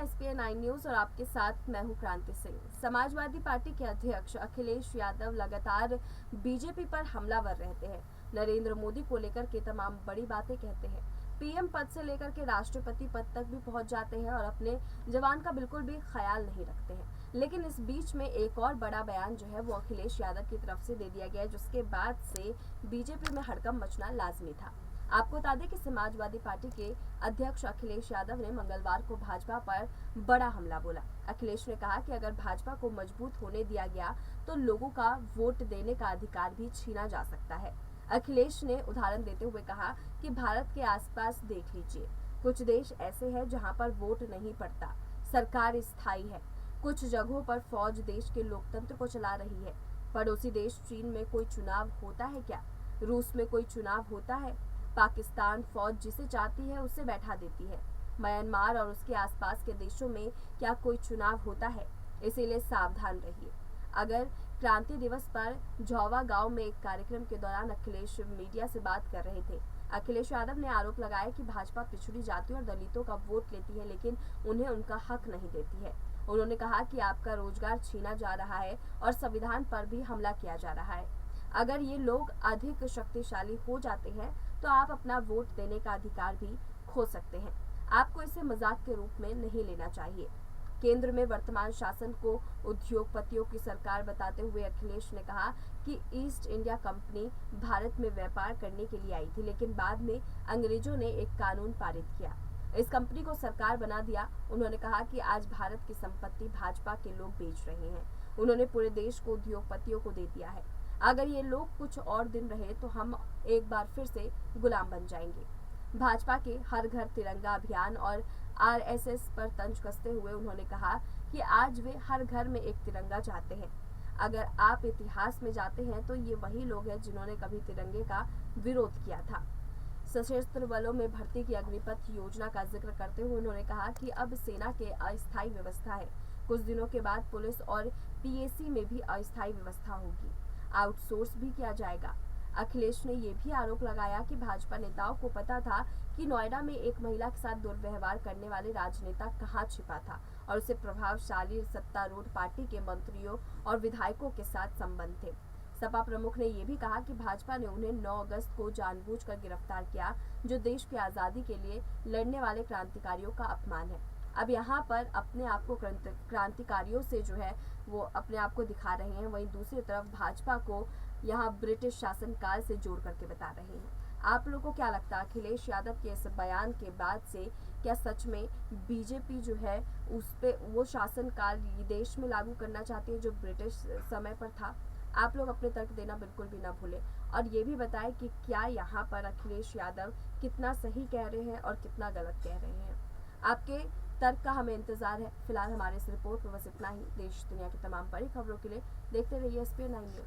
SPN9 news और आपके साथ मैं हूं क्रांति सिंह। समाजवादी पार्टी के अध्यक्ष अखिलेश यादव लगातार बीजेपी पर हमलावर रहते हैं। नरेंद्र मोदी को लेकर के तमाम बड़ी बातें कहते हैं। पीएम पद से लेकर के राष्ट्रपति पद तक भी पहुंच जाते हैं और अपने जवान का बिल्कुल भी ख्याल नहीं रखते हैं। लेकिन इस बीच में एक और बड़ा बयान जो है वो अखिलेश यादव की तरफ से दे दिया गया है, जिसके बाद से बीजेपी में हड़कंप मचना लाजमी था। आपको बता दें कि समाजवादी पार्टी के अध्यक्ष अखिलेश यादव ने मंगलवार को भाजपा पर बड़ा हमला बोला। अखिलेश ने कहा कि अगर भाजपा को मजबूत होने दिया गया तो लोगों का वोट देने का अधिकार भी छीना जा सकता है। अखिलेश ने उदाहरण देते हुए कहा कि भारत के आसपास देख लीजिए, कुछ देश ऐसे हैं जहां पर वोट नहीं पड़ता, सरकार स्थायी है, कुछ जगहों पर फौज देश के लोकतंत्र को चला रही है। पड़ोसी देश चीन में कोई चुनाव होता है क्या? रूस में कोई चुनाव होता है? पाकिस्तान फौज जिसे चाहती है उसे बैठा देती है। म्यांमार और उसके आसपास के देशों में क्या कोई चुनाव होता है? इसीलिए सावधान रहिए। अगर क्रांति दिवस पर झौवा गांव में एक कार्यक्रम के दौरान अखिलेश मीडिया से बात कर रहे थे। अखिलेश यादव ने आरोप लगाया कि भाजपा पिछड़ी जातियों और दलितों का वोट लेती है, लेकिन उन्हें उनका हक नहीं देती है। उन्होंने कहा कि आपका रोजगार छीना जा रहा है और संविधान पर भी हमला किया जा रहा है। अगर ये लोग अधिक शक्तिशाली हो जाते हैं तो आप अपना वोट देने का अधिकार भी खो सकते हैं। आपको इसे मजाक के रूप में नहीं लेना चाहिए। केंद्र में वर्तमान शासन को उद्योगपतियों की सरकार बताते हुए अखिलेश ने कहा कि ईस्ट इंडिया कंपनी भारत में व्यापार करने के लिए आई थी, लेकिन बाद में अंग्रेजों ने एक कानून पारित किया, इस कंपनी को सरकार बना दिया। उन्होंने कहा कि आज भारत की संपत्ति भाजपा के लोग बेच रहे हैं। उन्होंने पूरे देश को उद्योगपतियों को दे दिया है। अगर ये लोग कुछ और दिन रहे तो हम एक बार फिर से गुलाम बन जाएंगे। भाजपा के हर घर तिरंगा अभियान और RSS पर तंज कसते हुए उन्होंने कहा कि आज वे हर घर में एक तिरंगा चाहते हैं। अगर आप इतिहास में जाते हैं तो ये वही लोग हैं जिन्होंने कभी तिरंगे का विरोध किया था। सशस्त्र बलों में भर्ती की अग्निपथ योजना का जिक्र करते हुए उन्होंने कहा कि अब सेना के अस्थायी व्यवस्था है। कुछ दिनों के बाद पुलिस और PAC में भी अस्थायी व्यवस्था होगी, आउटसोर्स भी किया जाएगा। अखिलेश ने यह भी आरोप लगाया कि भाजपा नेताओं को पता था कि नोएडा में एक महिला के साथ दुर्व्यवहार करने वाले राजनेता कहां छिपा था और उसे प्रभावशाली सत्तारूढ़ पार्टी के मंत्रियों और विधायकों के साथ संबंध थे। सपा प्रमुख ने यह भी कहा कि भाजपा ने उन्हें 9 अगस्त को जानबूझकर गिरफ्तार किया, जो देश की आजादी के लिए लड़ने वाले क्रांतिकारियों का अपमान है। अब यहाँ पर अपने आप को क्रांतिकारियों से जो है वो अपने आप को दिखा रहे हैं, वहीं दूसरी तरफ भाजपा को यहाँ ब्रिटिश शासनकाल से जोड़ करके बता रहे हैं। आप लोगों को क्या लगता है अखिलेश यादव के इस बयान के बाद से क्या सच में बीजेपी जो है उस पे वो शासनकाल देश में लागू करना चाहती है जो ब्रिटिश समय पर था? आप लोग अपने तर्क देना बिल्कुल भी ना भूलें और ये भी बताएं कि क्या यहाँ पर अखिलेश यादव कितना सही कह रहे हैं और कितना गलत कह रहे हैं। आपके तर्क का हमें इंतजार है। फिलहाल हमारे इस रिपोर्ट में बस इतना ही। देश दुनिया की तमाम बड़ी खबरों के लिए देखते रहिए SPN9 न्यूज।